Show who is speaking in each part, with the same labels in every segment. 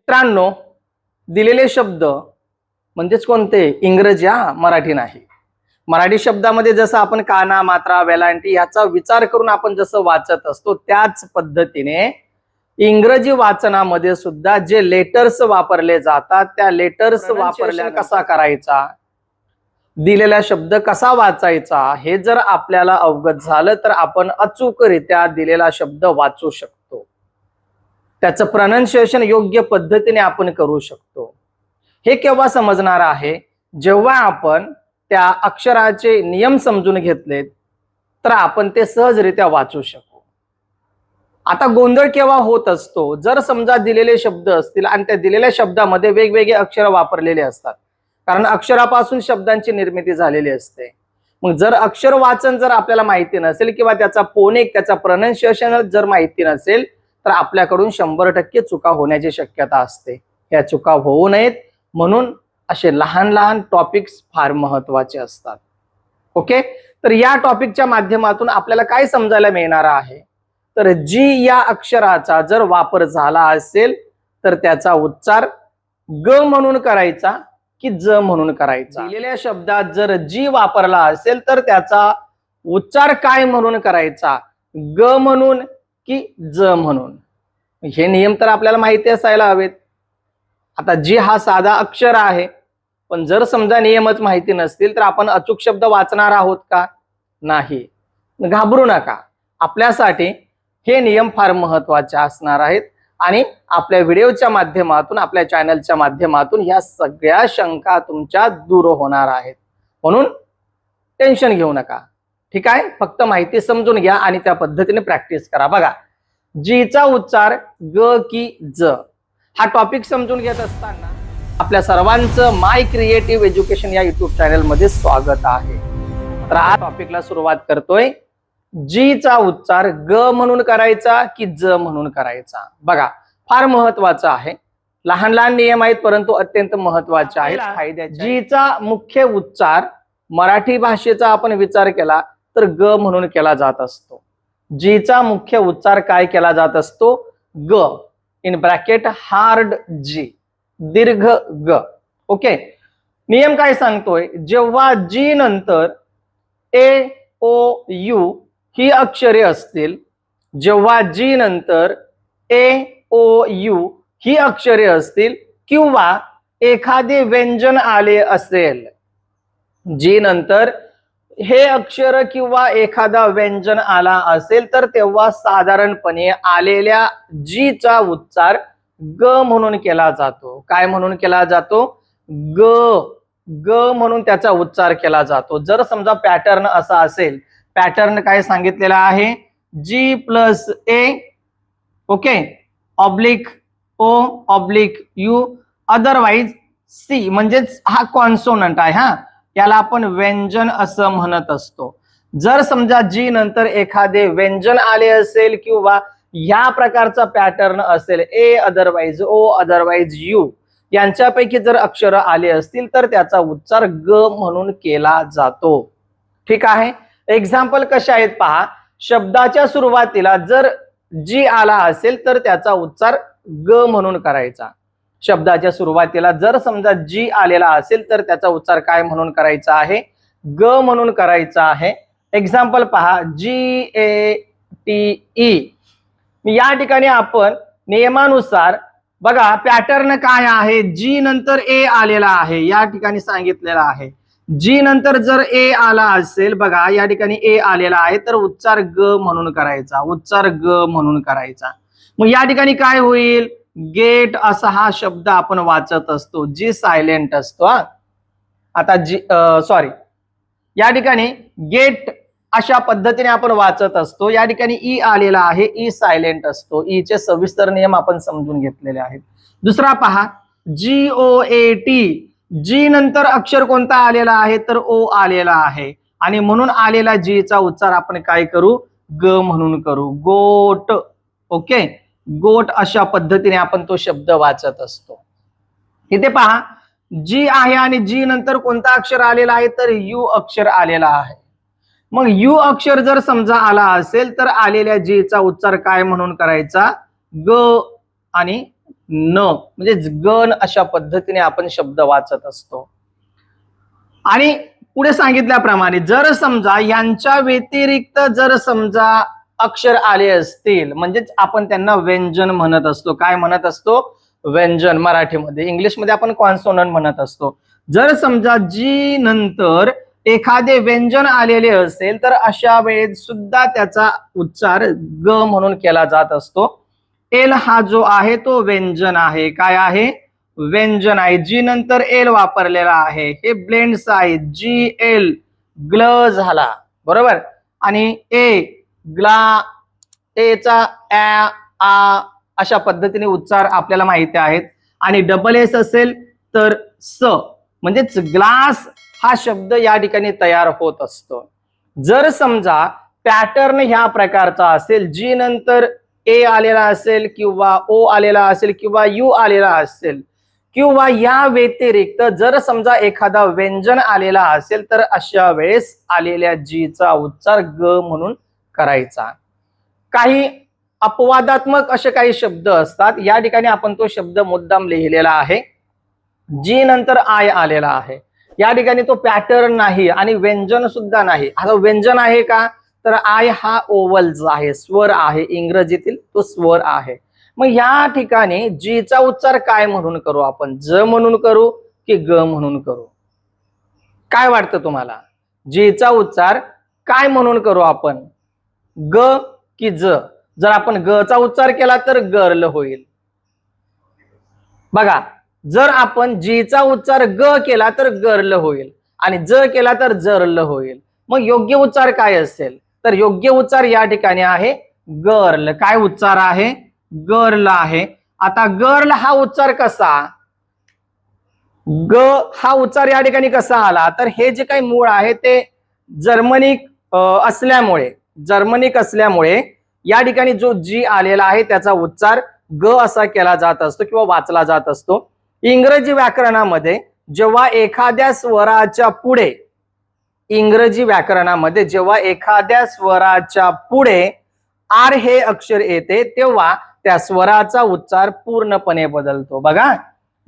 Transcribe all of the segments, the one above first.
Speaker 1: मित्रांनो, दिलेले शब्द म्हणजेच कोणते? इंग्रजी, मराठी नाही. मराठी शब्दामध्ये जसं आपण काना, मात्रा, वेलांटी ह्याचा विचार करून आपण जसं वाचत असतो त्याच पद्धतीने इंग्रजी वाचनामध्ये सुद्धा जे लेटर्स वापरले जातात त्या लेटर्स वापरल्या कसा करायचा, दिलेला शब्द कसा वाचायचा हे जर आपल्याला अवगत झालं तर आपण अचूकरित्या दिलेला शब्द वाचू शकतो. त्याचं प्रोनाउन्सिएशन योग्य पद्धतीने आपण करू शकतो. हे केव्हा समजणार आहे? जेव्हा आपण त्या अक्षराचे नियम समजून घेतलेत तर आपण ते सहजरित्या वाचू शकू. आता गोंधळ केव्हा होत असतो? जर समजा दिलेले शब्द असतील आणि त्या दिलेल्या शब्दामध्ये वेगवेगळे अक्षर वापरलेले असतात, कारण अक्षरापासून शब्दांची निर्मिती झालेली असते. मग जर अक्षर वाचन जर आपल्याला माहिती नसेल किंवा त्याचा फोनिक, त्याचा प्रोनाउन्सिएशन जर माहिती नसेल तर आपल्याकडून 100% चुका होण्याची शक्यता असते. या चुका होऊ नयेत म्हणून असे लहान लहान टॉपिक्स फार महत्वाचे असतात. ओके, तर या टॉपिकच्या माध्यमातून आपल्याला काय समजायला मिळणार आहे? तर जी या अक्षराचा जर वापर झाला असेल तर त्याचा उच्चार ग म्हणून करायचा की ज म्हणून करायचा. दिलेल्या शब्दात जर जी वापरला असेल तर त्याचा उच्चार काय म्हणून करायचा? ग म्हणून की ज म्हणून? हे नियम तर आपल्याला माहिती असायला हवेत. आता जी हा साधा अक्षर आहे, पण जर समजा नियमच माहिती नसतील तर आपण अचूक शब्द वाचणार आहोत का? नाही. घाबरू नका, आपल्यासाठी हे नियम फार महत्वाचे असणार आहेत आणि आपल्या व्हिडिओच्या माध्यमातून, आपल्या चॅनलच्या माध्यमातून ह्या सगळ्या शंका तुमच्या दूर होणार आहेत. म्हणून टेन्शन घेऊ नका, ठीक आहे? फक्त माहिती समजून घ्या आणि त्या पद्धतीने प्रॅक्टिस करा. बघा, जीचा उच्चार ग की ज हा टॉपिक समजून घेत असताना आपल्या सर्वांचं माय क्रिएटिव्ह एज्युकेशन या युट्यूब चॅनल मध्ये स्वागत आहे. तर हा टॉपिकला सुरुवात करतोय. जीचा उच्चार ग म्हणून करायचा की ज म्हणून करायचा? बघा, फार महत्वाचं आहे. लहान लहान नियम आहेत परंतु अत्यंत महत्वाचे आहेत. जीचा मुख्य उच्चार मराठी भाषेचा आपण विचार केला तर ग म्हणून केला जात असतो. जीचा मुख्य उच्चार काय केला जात असतो? ग इन ब्रॅकेट हार्ड जी, दीर्घ ग. ओके, नियम काय सांगतोय? जेव्हा जी नंतर ए ओ यू ही अक्षरे असतील, जेव्हा जी नंतर ए ओ यू ही अक्षरे असतील किंवा एखादे व्यंजन आले असेल, जी नंतर हे अक्षर किंवा एखादा व्यंजन आला असेल तर तेव्हा साधारणपणे आलेल्या जीचा उच्चार ग म्हणून केला जातो. काय म्हणून केला जातो? ग, ग म्हणून त्याचा उच्चार केला जातो. जर समजा पॅटर्न असा असेल, पॅटर्न काय सांगितलेला आहे? G plus A, okay, oblique O oblique U, otherwise C, म्हणजेच हा कॉन्सोनंट आहे. याला आपण व्यंजन असं म्हणत असतो. जर समजा जी नंतर एखादे व्यंजन आले असेल किंवा या प्रकारचा पॅटर्न असेल, ए अदरवाइज ओ अदरवाइज यू यांच्यापैकी जर अक्षर आले असतील तर त्याचा उच्चार ग म्हणून केला जातो. ठीक आहे? एक्झाम्पल कशा आहेत पहा. शब्दाच्या सुरुवातीला जर जी आला असेल तर त्याचा उच्चार ग म्हणून करायचा. शब्दाच्या सुरुवातीला जर समजा जी आलेला असेल तर त्याचा उच्चार काय म्हणून करायचा आहे? ग म्हणून करायचा आहे. एक्झाम्पल पहा, जी ए टी ई. या ठिकाणी आपण नियमानुसार बघा पॅटर्न काय आहे? जी नंतर ए आलेला आहे, या ठिकाणी सांगितलेला आहे. जी नंतर जर ए आला असेल, बघा या ठिकाणी ए आलेला आहे तर उच्चार ग म्हणून करायचा, उच्चार ग म्हणून करायचा. मग या ठिकाणी काय होईल? गेट असा हा शब्द आपण वाचत असतो, जी सायलेंट असतो. आता जी सॉरी, या ठिकाणी गेट अशा पद्धतीने आपण वाचत असतो. या ठिकाणी ई आलेला आहे, ई सायलेंट असतो. ई चे सविस्तर नियम आपण समजून घेतलेले आहेत. दुसरा पहा, जी ओ ए टी. जी नंतर अक्षर कोणता आलेला आहे? तर ओ आलेला आहे आणि म्हणून आलेला जी चा उच्चार आपण काय करू? ग म्हणून करू. गोट. ओके, गोट अशा पद्धतीने आपण तो शब्द वाचत असतो. इथे पहा, जी आहे आणि जी नंतर कोणता अक्षर आलेला आहे? तर यू अक्षर आलेला आहे. मग यू अक्षर जर समजा आला असेल तर आलेल्या जी चा उच्चार काय म्हणून करायचा? ग आणि न म्हणजे गण अशा पद्धतीने आपण शब्द वाचत असतो. आणि पुढे सांगितल्याप्रमाणे जर समजा यांच्या व्यतिरिक्त जर समजा अक्षर आले असतील म्हणजेच आपण त्यांना व्यंजन म्हणत असतो. काय म्हणत असतो? व्यंजन मराठीमध्ये. इंग्लिशमध्ये आपण कॉन्सोनंट म्हणत असतो. जर समजा जी नंतर एखादे व्यंजन आलेले असेल तर अशा वेळेत सुद्धा त्याचा उच्चार ग म्हणून केला जात असतो. एल हा जो आहे तो व्यंजन आहे. काय आहे? व्यंजन आहे. जी नंतर एल वापरलेला आहे. हे ब्लेंड्स आहे. जी एल ग्ल झाला, बरोबर. आणि ए ग्ला, एचा आ आ अशा पद्धतीने उच्चार आपल्याला माहिती आहेत. आणि डबल एस असेल तर स म्हणजेच ग्लास हा शब्द या ठिकाणी तयार होत असतो. जर समजा पॅटर्न ह्या प्रकारचा असेल, जी नंतर ए आलेला असेल किंवा ओ आलेला असेल किंवा यू आलेला असेल किंवा या व्यतिरिक्त जर समजा एखादा व्यंजन आलेला असेल तर अशा वेळेस आलेल्या जीचा उच्चार ग म्हणून करायचा. काही अपवादात्मक असे काही शब्द असतात. या ठिकाणी आपण तो शब्द मुद्दाम लिहिलेला आहे. जी नंतर आय आलेला आहे. या ठिकाणी तो पॅटर्न नाही आणि व्यंजन सुद्धा नाही. आता व्यंजन आहे का? तर आय हा ओवल्स आहे, स्वर आहे. इंग्रजीतील तो स्वर आहे. मग या ठिकाणी जीचा उच्चार काय म्हणून करू आपण? ज म्हणून करू की ग म्हणून करू? काय वाटतं तुम्हाला? जीचा उच्चार काय म्हणून करू आपण? ग की ज? जर आपण ग चा उच्चार केला तर गर्ल होईल. बघा, जर आपण जीचा उच्चार ग केला तर गर्ल होईल आणि ज केला तर जर्ल होईल. मग योग्य उच्चार काय असेल? तर योग्य उच्चार या ठिकाणी आहे गर्ल. काय उच्चार आहे? गर्ल आहे. आता गर्ल हा उच्चार कसा? ग हा उच्चार या ठिकाणी कसा आला? तर हे जे काही मूळ आहे ते जर्मनिक असल्यामुळे या ठिकाणी जो जी आलेला आहे त्याचा उच्चार ग असा केला जात असतो किंवा वाचला जात असतो. इंग्रजी व्याकरणामध्ये जेव्हा एखाद्या स्वराच्या पुढे आर हे अक्षर येते तेव्हा त्या स्वराचा उच्चार पूर्णपणे बदलतो. बघा,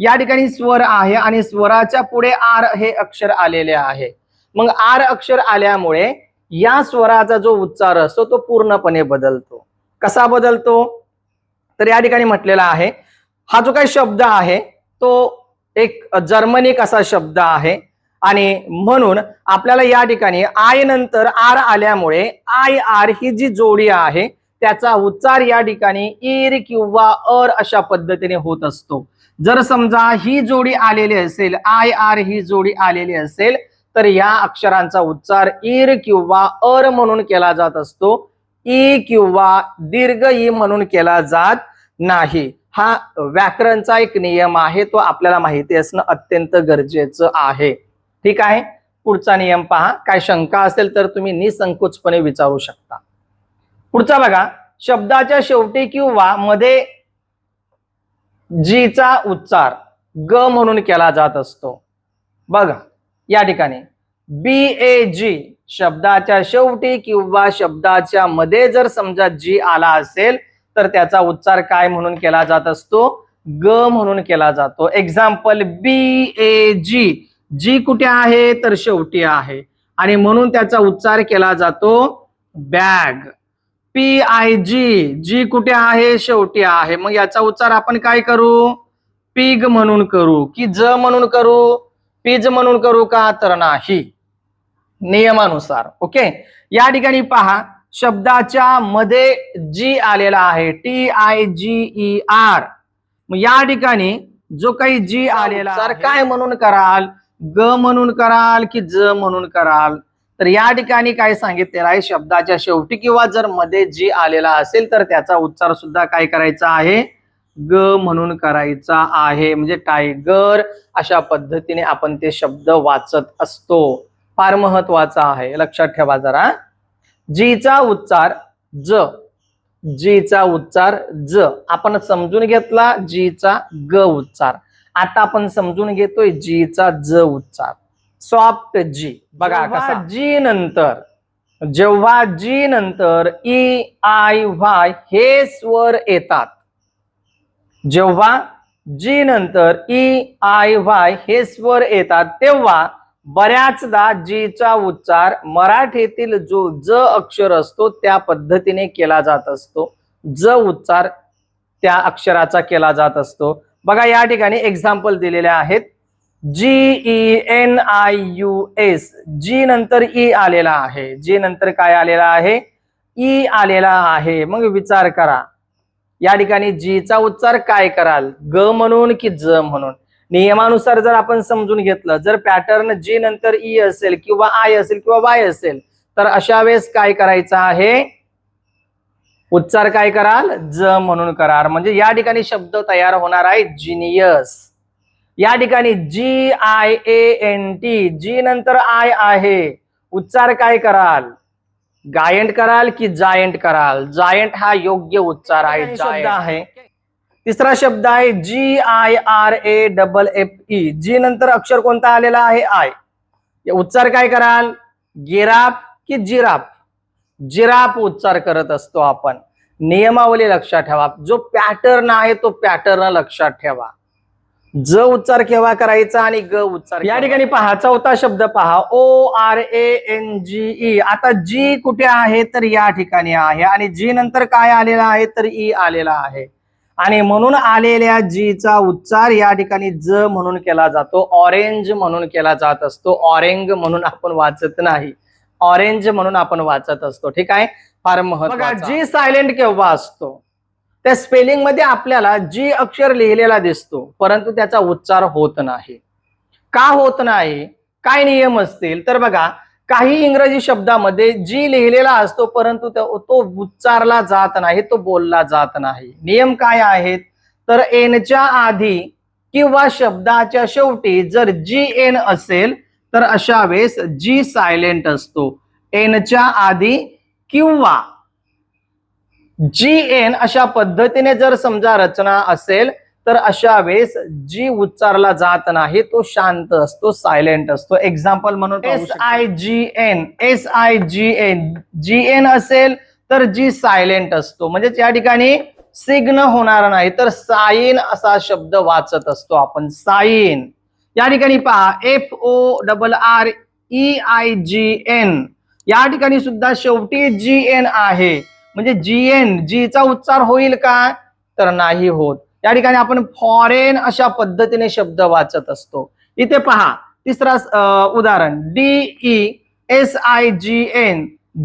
Speaker 1: या ठिकाणी स्वर आहे आणि स्वराच्या पुढे आर हे अक्षर आलेले आहे. मग आर अक्षर आल्यामुळे या स्वराचा जो उच्चार असतो तो पूर्णपणे बदलतो. कसा बदलतो? तर या ठिकाणी म्हटलेला आहे, हा जो काही शब्द आहे तो एक जर्मनिक असा शब्द आहे आणि म्हणून आपल्याला या ठिकाणी आय नंतर आर आल्यामुळे आय आर ही जी जोडी आहे त्याचा उच्चार या ठिकाणी इर किंवा अर अशा पद्धतीने होत असतो. जर समजा ही जोडी आलेली असेल, आय आर ही जोडी आलेली असेल तर या अक्षरांचा उच्चार इर किंवा अर म्हणून केला जात असतो. ई किंवा दीर्घ ई म्हणून केला जात नाही. हा व्याकरणचा एक नियम आहे, तो आपल्याला माहिती असणं अत्यंत गरजेचं आहे. ठीक आहे, पुढचा नियम पहा. काय शंका असेल तर तुम्ही निसंकोचपणे विचारू शकता. पुढचा बघा, शब्दाच्या शेवटी किंवा मध्ये जीचा उच्चार ग म्हणून केला जात असतो. बघा, या ठिकाणी BAG शब्दाच्या शेवटी किंवा शब्दाच्या मध्ये जर समजा जी आला असेल तर त्याचा उच्चार काय म्हणून केला जात असतो? ग म्हणून केला जातो. एक्झाम्पल BAG, जी कुठे आहे? तर शेवटी आहे आणि म्हणून त्याचा उच्चार केला जातो बॅग. PIG, जी कुठे आहे? शेवटी आहे. मग याचा उच्चार आपण काय करू? पिग म्हणून करू की ज म्हणून करू? पिज म्हणून करू का? तर नाही, नियमानुसार. ओके, या ठिकाणी पहा, शब्दाच्या मध्ये जी आलेला आहे TIGER. मग या ठिकाणी जो काही जी आलेला आहे काय म्हणून कराल? ग म्हणून कराल की ज म्हणून कराल? तर या ठिकाणी काय सांगितलेलं आहे? शब्दाच्या शेवटी किंवा जर मध्ये जी आलेला असेल तर त्याचा उच्चार सुद्धा काय करायचा आहे? ग म्हणून करायचा आहे. म्हणजे टायगर अशा पद्धतीने आपण ते शब्द वाचत असतो. फार महत्वाचा आहे, लक्षात ठेवा जरा. जीचा उच्चार ज, जीचा उच्चार ज आपण समजून घेतला. जीचा ग उच्चार. आता आपण समजून घेतोय जीचा ज उच्चार. सॉफ्ट जी. बघा कसा, जेव्हा जी नंतर ई आय वाय हे स्वर येतात जेव्हा जी नंतर ई आय वाय हे स्वर येतात तेव्हा बऱ्याचदा जीचा उच्चार मराठीतील जो ज अक्षर असतो त्या पद्धतीने केला जात असतो. ज उच्चार त्या अक्षराचा केला जात असतो. बघा या ठिकाणी एक्झाम्पल दिलेले आहेत. GENIUS, जी नंतर ई आलेला आहे. जी नंतर काय आलेला आहे? ई आलेला आहे. मग विचार करा या ठिकाणी जीचा उच्चार काय कराल? ग म्हणून की ज म्हणून? नियमानुसार जर आपण समजून घेतलं, जर पॅटर्न जी नंतर ई असेल किंवा आय असेल किंवा वाय असेल तर अशा वेळेस काय करायचं आहे? उच्चार काय कराल? ज म्हणून करार. म्हणजे या ठिकाणी शब्द तयार होणार आहे जिनियस. या ठिकाणी GIANT, जी नंतर आय आहे. उच्चार काय कराल? गायंट कराल की जायंट कराल? जायंट हा योग्य उच्चार आहे. शब्द आहे. तिसरा शब्द आहे GIRAFFE, जी नंतर अक्षर कोणता आलेला आहे? आय. उच्चार काय कराल? गिराफ की जिराफ? जिराफ उच्चार करत असतो आपण. नियमावली लक्षात ठेवा. जो पॅटर्न आहे तो पॅटर्न लक्षात ठेवा. ज उच्चार केव्हा करायचा आणि ग उच्चार. या ठिकाणी पहा चौथा शब्द पहा, ORANGE. आता जी कुठे आहे? तर या ठिकाणी आहे आणि जी नंतर काय आलेला आहे? तर ई आलेला आहे आणि म्हणून आलेल्या जीचा उच्चार या ठिकाणी ज म्हणून केला जातो. ऑरेंज म्हणून केला जात असतो. ऑरेंज म्हणून आपण वाचत नाही, ऑरेंज म्हणून आपण वाचत असतो. ठीक आहे, फार महत्त्वाचं. जी सायलेंट केव्हा असतो? त्या स्पेलिंग मध्ये आपल्याला जी अक्षर लिहिलेला दिसतो परंतु त्याचा उच्चार होत नाही. का होत नाही? काय नियम असतील? तर बघा काही इंग्रजी शब्दामध्ये जी लिहिलेला असतो परंतु तो उच्चारला जात नाही, तो बोलला जात नाही. नियम काय आहेत? तर एनच्या आधी किंवा शब्दाच्या शेवटी जर GN असेल तर अशा वेळेस जी सायलेंट असतो. एनच्या आधी किंवा GN अशा पद्धतीने जर समजा रचना असेल तर अशा वेळेस जी उच्चारला जात नाही, तो शांत असतो, सायलेंट असतो. एक्झाम्पल म्हणून SIGN, GN असेल तर जी सायलेंट असतो. म्हणजे या ठिकाणी सिग्न होणार नाही तर साईन असा शब्द वाचत असतो आपण. साईन. या ठिकाणी पहा FORREIGN, या ठिकाणी सुद्धा शेवटी GN आहे. म्हणजे GN, जीचा उच्चार होईल का? तर नाही होत. या ठिकाणी आपण फॉरेन अशा पद्धतीने शब्द वाचत असतो. इथे पहा तिसरा उदाहरण DESIGN,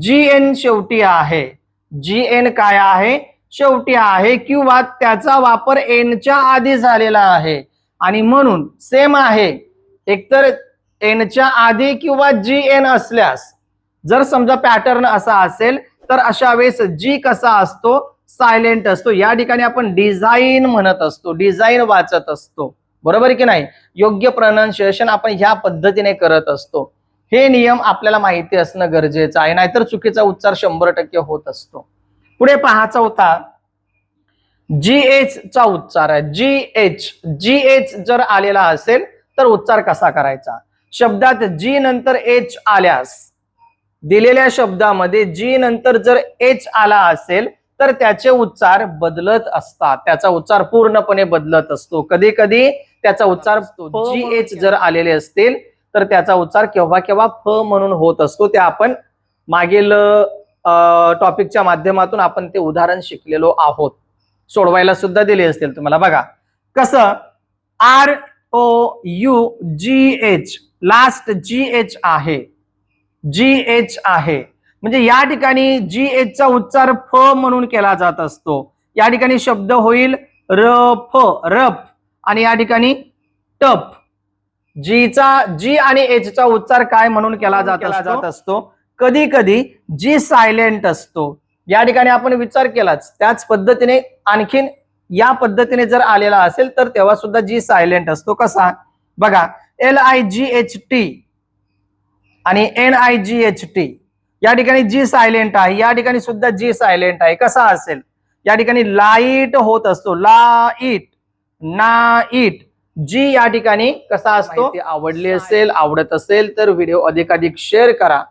Speaker 1: GN शेवटी आहे. GN काय आहे? शेवटी आहे किंवा त्याचा वापर एनच्या आधी झालेला आहे आणि म्हणून सेम आहे. एकतर एनच्या आधी किंवा GN असल्यास जर समजा पॅटर्न असा असेल तर अशा वेळेस जी कसा असतो? सायलेंट असतो. या ठिकाणी आपण डिझाईन म्हणत असतो, डिझाईन वाचत असतो. बरोबर की नाही? योग्य प्रोनाउन्सिएशन आपण ह्या पद्धतीने करत असतो. हे नियम आपल्याला माहिती असणं गरजेचं आहे, नाहीतर चुकीचा उच्चार 100% होत असतो. पुढे पहा चौथा GH चा उच्चार आहे. GH जर आलेला असेल तर उच्चार कसा करायचा? शब्दात जी नंतर H आल्यास, दिलेल्या शब्दामध्ये जी नंतर जर H आला असेल तर त्याचे उच्चार बदलत असतात. त्याचा उच्चार पूर्णपणे बदलत असतो. कधी कधी त्याचा उच्चार GH जर आलेले असतील तर त्याचा उच्चार केव्हा केव्हा फ म्हणून होत असतो. ते आपण मागील टॉपिकच्या माध्यमातून आपण ते उदाहरण शिकलेलो आहोत. सोडवायला सुद्धा दिले असतील तुम्हाला. बघा कसं ROUGH, लास्ट GH आहे. GH आहे म्हणजे या ठिकाणी GH चा उच्चार फ म्हणून केला जात असतो. या ठिकाणी शब्द होईल रफ, रफ आणि या ठिकाणी टफ. जी आणि H चा उच्चार काय म्हणून केला जात असतो? कधी कधी जी सायलेंट असतो. या ठिकाणी आपण विचार केलाच त्याच पद्धतीने आणखीन या पद्धतीने जर आलेला असेल तर तेव्हा सुद्धा जी सायलेंट असतो. कसा? बघा LIGHT आणि NIGHT, या ठिकाणी जी सायलेंट आहे, या ठिकाणी सुद्धा जी सायलेंट आहे. कसा असेल? या ठिकाणी लाईट होत असतो, लाईट, नाईट. जी या ठिकाणी कसा असतो? आवडली असेल, आवडत असेल तर व्हिडिओ अधिकाधिक शेअर करा.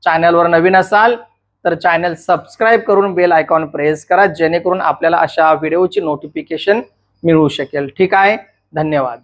Speaker 1: चॅनलवर नवीन असाल तर चॅनल सबस्क्राईब करून बेल आयकॉन प्रेस करा जेणेकरून आपल्याला अशा व्हिडिओची नोटिफिकेशन मिळू शकेल. ठीक आहे, धन्यवाद.